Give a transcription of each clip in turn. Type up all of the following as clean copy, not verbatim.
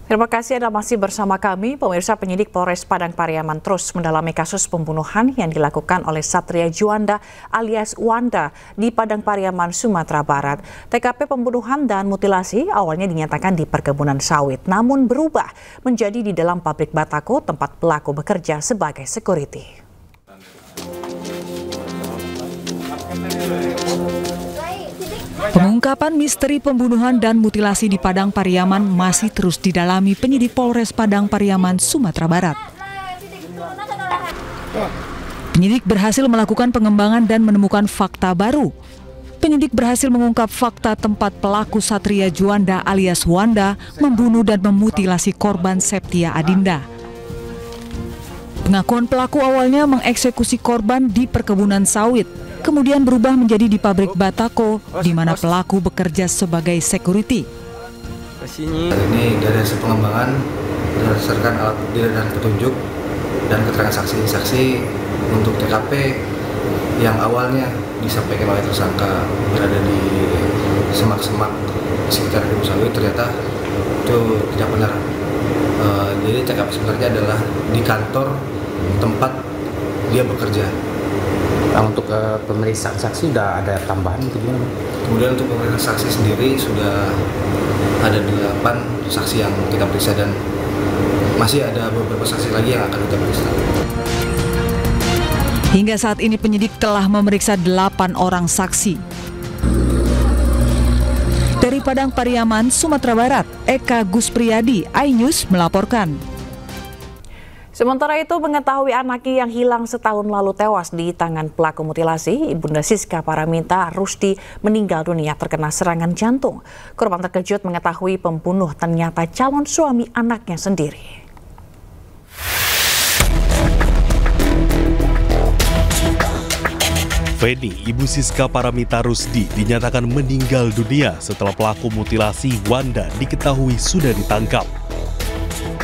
Terima kasih Anda masih bersama kami. Pemirsa, penyidik Polres Padang Pariaman terus mendalami kasus pembunuhan yang dilakukan oleh Satria Juanda alias Wanda di Padang Pariaman, Sumatera Barat. TKP pembunuhan dan mutilasi awalnya dinyatakan di perkebunan sawit, namun berubah menjadi di dalam pabrik batako tempat pelaku bekerja sebagai security. Pengungkapan misteri pembunuhan dan mutilasi di Padang Pariaman masih terus didalami penyidik Polres Padang Pariaman, Sumatera Barat. Penyidik berhasil melakukan pengembangan dan menemukan fakta baru. Penyidik berhasil mengungkap fakta tempat pelaku Satria Juanda alias Wanda membunuh dan memutilasi korban Septia Adinda. Pengakuan pelaku awalnya mengeksekusi korban di perkebunan sawit, kemudian berubah menjadi di pabrik batako, di mana pelaku bekerja sebagai security. Ini dari hasil pengembangan berdasarkan alat bukti dan petunjuk dan keterangan saksi-saksi untuk TKP yang awalnya disampaikan oleh tersangka berada di semak-semak sekitar perkebunan sawit, ternyata itu tidak benar. Jadi TKP sebenarnya adalah di kantor tempat dia bekerja. Untuk pemeriksaan saksi sudah ada tambahan gitu gimana? Kemudian untuk pemeriksaan saksi sendiri sudah ada 8 saksi yang kita periksa dan masih ada beberapa saksi lagi yang akan kita periksa. Hingga saat ini penyidik telah memeriksa 8 orang saksi. Dari Padang Pariaman, Sumatera Barat, Eka Guspriyadi, iNews melaporkan. Sementara itu, mengetahui anaknya yang hilang setahun lalu tewas di tangan pelaku mutilasi, Ibunda Siska Paraminta Rusdi meninggal dunia terkena serangan jantung. Korban terkejut mengetahui pembunuh ternyata calon suami anaknya sendiri. Feni, ibu Siska Paraminta Rusdi, dinyatakan meninggal dunia setelah pelaku mutilasi Wanda diketahui sudah ditangkap.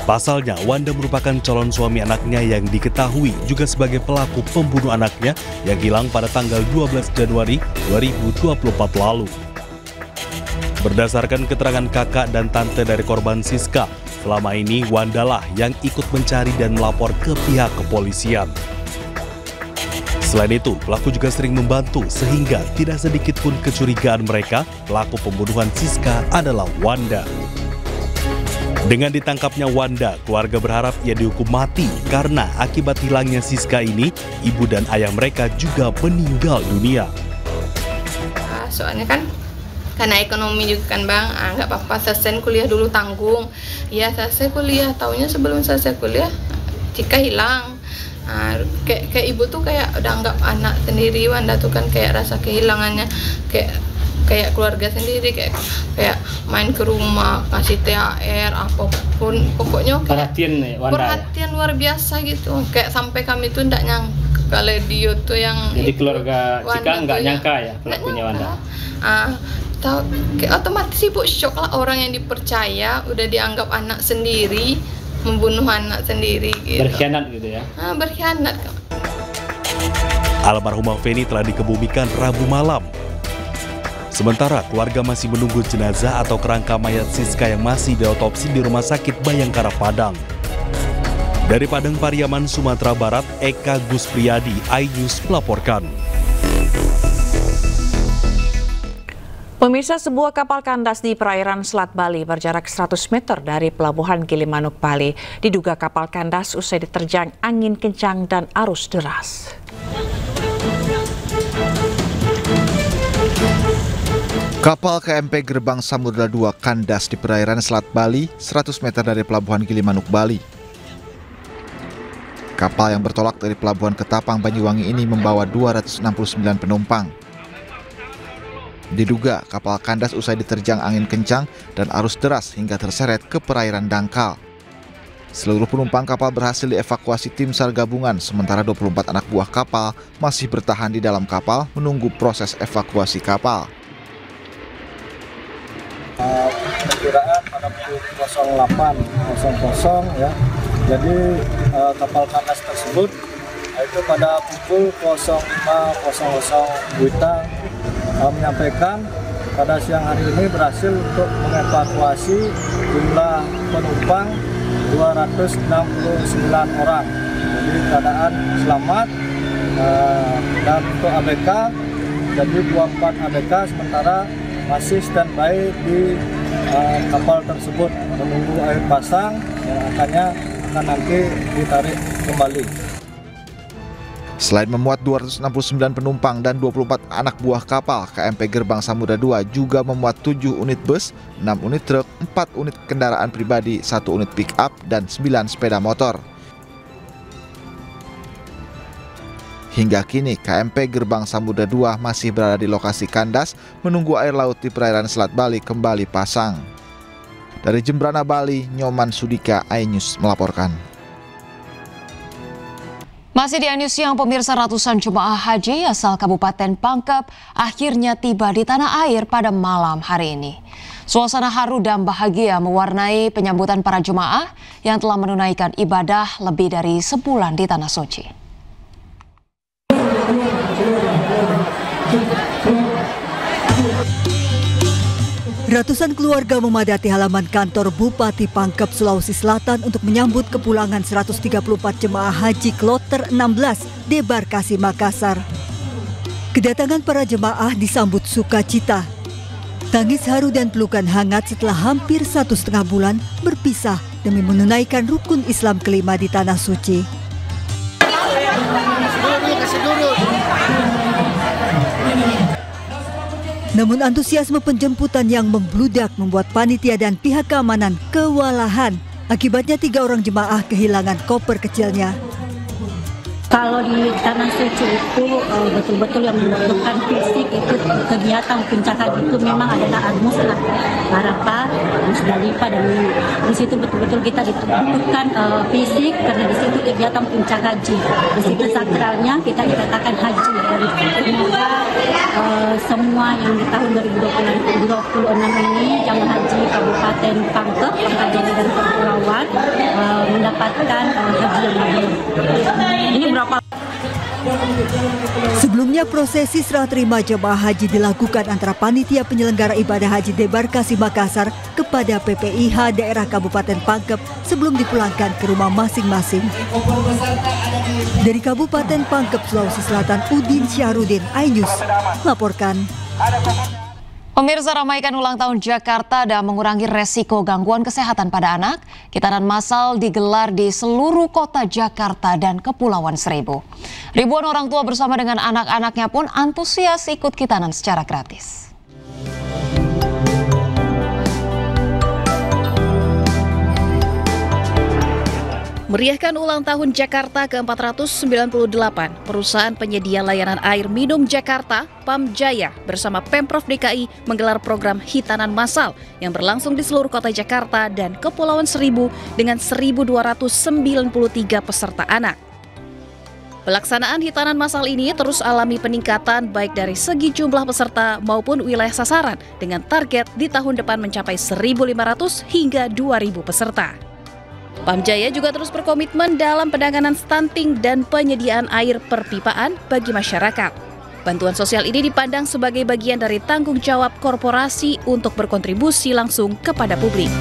Pasalnya, Wanda merupakan calon suami anaknya yang diketahui juga sebagai pelaku pembunuh anaknya yang hilang pada tanggal 12 Januari 2024 lalu. Berdasarkan keterangan kakak dan tante dari korban Siska, selama ini Wanda lah yang ikut mencari dan melapor ke pihak kepolisian. Selain itu, pelaku juga sering membantu sehingga tidak sedikit pun kecurigaan mereka pelaku pembunuhan Siska adalah Wanda. Dengan ditangkapnya Wanda, keluarga berharap ia dihukum mati karena akibat hilangnya Siska ini, ibu dan ayah mereka juga meninggal dunia. Soalnya kan karena ekonomi juga kan Bang, nggak apa-apa selesai kuliah dulu tanggung. Ya selesai kuliah, taunya sebelum selesai kuliah Cika hilang. Kayak ibu tuh kayak udah anggap anak sendiri. Wanda tuh kan kayak rasa kehilangannya kayak keluarga sendiri, kayak main ke rumah, kasih THR apapun, pokoknya perhatian luar biasa gitu. Kayak sampai kami tuh nggak nyangka kalau dia tuh yang jadi keluarga Cika nggak nyangka ya pelakunya Wanda. Otomatis ibu shock lah, orang yang dipercaya udah dianggap anak sendiri membunuh anak sendiri gitu. Berkhianat gitu ya. Berkhianat. Almarhumah Feni telah dikebumikan Rabu malam. Sementara keluarga masih menunggu jenazah atau kerangka mayat Siska yang masih diotopsi di Rumah Sakit Bayangkara Padang. Dari Padang Pariaman, Sumatera Barat, Eka Guspriyadi, iNews melaporkan. Pemirsa, sebuah kapal kandas di perairan Selat Bali berjarak 100 meter dari Pelabuhan Gilimanuk, Bali. Diduga kapal kandas usai diterjang angin kencang dan arus deras. Kapal KMP Gerbang Samudra 2 kandas di perairan Selat Bali, 100 meter dari Pelabuhan Gilimanuk, Bali. Kapal yang bertolak dari Pelabuhan Ketapang, Banyuwangi ini membawa 269 penumpang. Diduga kapal kandas usai diterjang angin kencang dan arus deras hingga terseret ke perairan dangkal. Seluruh penumpang kapal berhasil dievakuasi tim SAR gabungan, sementara 24 anak buah kapal masih bertahan di dalam kapal menunggu proses evakuasi kapal. Perkiraan pada pukul 08.00 ya. Jadi kapal kandas tersebut itu pada pukul 05.00 WITA menyampaikan pada siang hari ini berhasil untuk mengevakuasi jumlah penumpang 269 orang. Jadi keadaan selamat. Dan untuk ABK, jadi 24 ABK sementara masih standby di kapal tersebut menunggu air pasang yang akan nanti ditarik kembali. Selain memuat 269 penumpang dan 24 anak buah kapal, KMP Gerbang Samudra 2 juga memuat 7 unit bus, 6 unit truk, 4 unit kendaraan pribadi, 1 unit pick-up, dan 9 sepeda motor. Hingga kini, KMP Gerbang Samudra 2 masih berada di lokasi kandas menunggu air laut di perairan Selat Bali kembali pasang. Dari Jembrana, Bali, Nyoman Sudika, iNews melaporkan. Masih di iNews yang pemirsa, ratusan jemaah haji asal Kabupaten Pangkep akhirnya tiba di tanah air pada malam hari ini. Suasana haru dan bahagia mewarnai penyambutan para jemaah yang telah menunaikan ibadah lebih dari sebulan di Tanah Suci. Ratusan keluarga memadati halaman kantor Bupati Pangkep, Sulawesi Selatan untuk menyambut kepulangan 134 jemaah haji Kloter 16 debarkasi Makassar. Kedatangan para jemaah disambut sukacita. Tangis haru dan pelukan hangat setelah hampir 1,5 bulan berpisah demi menunaikan rukun Islam kelima di Tanah Suci. Namun antusiasme penjemputan yang membludak membuat panitia dan pihak keamanan kewalahan. Akibatnya 3 orang jemaah kehilangan koper kecilnya. Kalau di Tanah Suci itu betul-betul yang membutuhkan fisik, itu kegiatan puncak haji itu memang adalah Al-Muslah, Arafah, Musdalifah, dan di situ betul-betul kita dibutuhkan fisik karena di situ kegiatan puncak haji. Di situ sakralnya kita dikatakan haji. Semoga semua yang di tahun 2026 ini jamaah haji Kabupaten Pangkep, Pangkep Jaya dan Kepulauan mendapatkan haji yang mabrur. Ini berapa? Sebelumnya prosesi serah terima jemaah haji dilakukan antara panitia penyelenggara ibadah haji debarkasi Makassar kepada PPIH daerah Kabupaten Pangkep sebelum dipulangkan ke rumah masing-masing. Dari Kabupaten Pangkep, Sulawesi Selatan, Udin Syahrudin, iNews melaporkan. Pemirsa, ramaikan ulang tahun Jakarta dan mengurangi resiko gangguan kesehatan pada anak. Khitanan massal digelar di seluruh kota Jakarta dan Kepulauan Seribu. Ribuan orang tua bersama dengan anak-anaknya pun antusias ikut khitanan secara gratis. Meriahkan ulang tahun Jakarta ke-498, perusahaan penyedia layanan air minum Jakarta, PAM Jaya, bersama Pemprov DKI menggelar program hitanan massal yang berlangsung di seluruh kota Jakarta dan Kepulauan Seribu dengan 1.293 peserta anak. Pelaksanaan hitanan massal ini terus alami peningkatan baik dari segi jumlah peserta maupun wilayah sasaran dengan target di tahun depan mencapai 1.500 hingga 2.000 peserta. PAM Jaya juga terus berkomitmen dalam penanganan stunting dan penyediaan air perpipaan bagi masyarakat. Bantuan sosial ini dipandang sebagai bagian dari tanggung jawab korporasi untuk berkontribusi langsung kepada publik.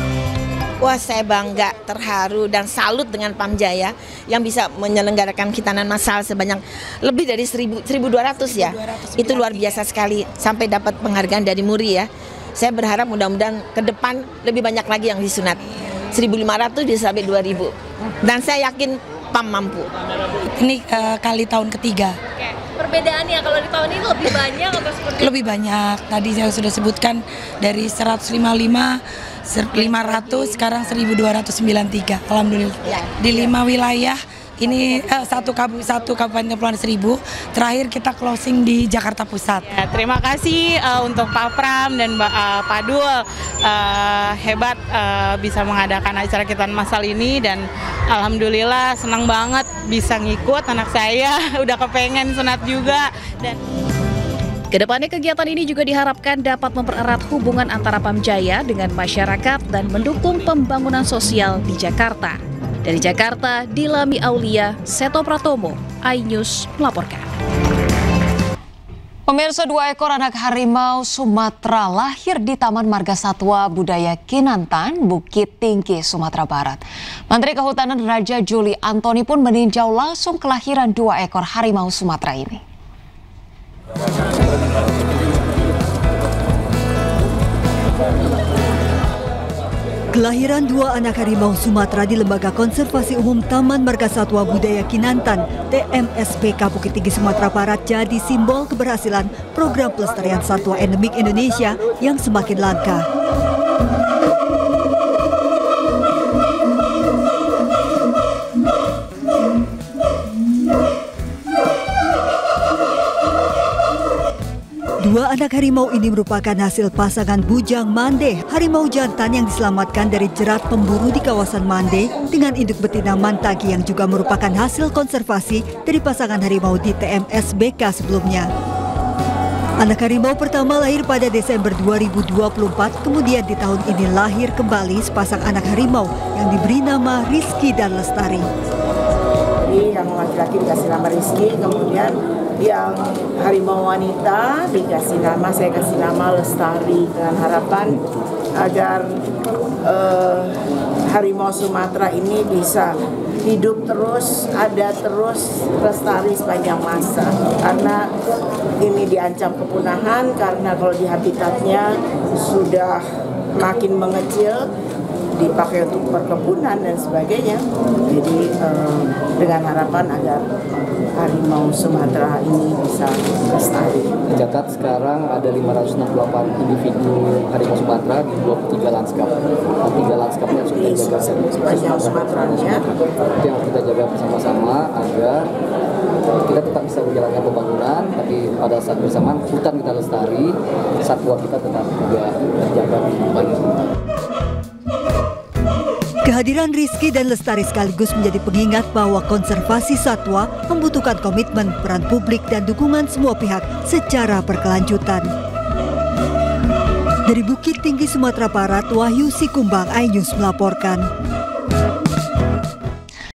Wah, saya bangga, terharu, dan salut dengan PAM Jaya yang bisa menyelenggarakan khitanan massal sebanyak lebih dari 1.200 ya. Itu luar biasa sekali, sampai dapat penghargaan dari MURI ya. Saya berharap mudah-mudahan ke depan lebih banyak lagi yang disunat. 1.500 bisa sampai 2.000. Dan saya yakin PAM mampu. Ini kali tahun ketiga. Oke. Perbedaannya kalau di tahun ini lebih banyak atau seperti itu? Lebih banyak. Tadi saya sudah sebutkan dari 155, 500, sekarang 1.293. Alhamdulillah. Ya. Di 5 wilayah. Ini satu Kabupaten Kepulauan Seribu. Terakhir kita closing di Jakarta Pusat. Ya, terima kasih untuk Pak Pram dan Pak Dul, hebat bisa mengadakan acara khitanan massal ini, dan alhamdulillah senang banget bisa ngikut. Anak saya udah kepengen sunat juga. Dan kedepannya kegiatan ini juga diharapkan dapat mempererat hubungan antara PAM Jaya dengan masyarakat dan mendukung pembangunan sosial di Jakarta. Dari Jakarta, Dilami Aulia, Seto Pratomo, iNews melaporkan. Pemirsa, 2 ekor anak harimau Sumatera lahir di Taman Marga Satwa Budaya Kinantan, Bukit Tinggi, Sumatera Barat. Menteri Kehutanan Raja Juli Antoni pun meninjau langsung kelahiran 2 ekor harimau Sumatera ini. Kelahiran 2 anak harimau Sumatera di Lembaga Konservasi Umum Taman Marga Satwa Budaya Kinantan (TMSBK) Bukit Tinggi, Sumatera Barat jadi simbol keberhasilan program pelestarian satwa endemik Indonesia yang semakin langka. Dua anak harimau ini merupakan hasil pasangan bujang Mande, harimau jantan yang diselamatkan dari jerat pemburu di kawasan Mande dengan induk betina Mantagi yang juga merupakan hasil konservasi dari pasangan harimau di TMSBK sebelumnya. Anak harimau pertama lahir pada Desember 2024, kemudian di tahun ini lahir kembali sepasang anak harimau yang diberi nama Rizky dan Lestari. Jadi yang laki-laki dikasih nama Rizky, kemudian yang harimau wanita dikasih nama, saya kasih nama Lestari, dengan harapan agar harimau Sumatera ini bisa hidup terus, ada terus, lestari sepanjang masa. Karena ini diancam kepunahan, karena kalau di habitatnya sudah makin mengecil, dipakai untuk perkebunan dan sebagainya. Jadi dengan harapan agar harimau Sumatera ini bisa lestari. Tercatat sekarang ada 568 individu harimau Sumatera di 23 lanskap. 3 lanskapnya sudah dijaga sepanjang Sumateranya. Itu yang kita jaga bersama-sama agar kita tetap bisa menjalankan pembangunan, tapi pada saat bersamaan hutan kita lestari, satwa kita tetap juga terjaga di Bali. Kehadiran Rizky dan Lestari sekaligus menjadi pengingat bahwa konservasi satwa membutuhkan komitmen, peran publik, dan dukungan semua pihak secara berkelanjutan. Dari Bukit Tinggi, Sumatera Barat, Wahyu Sikumbang, iNews melaporkan.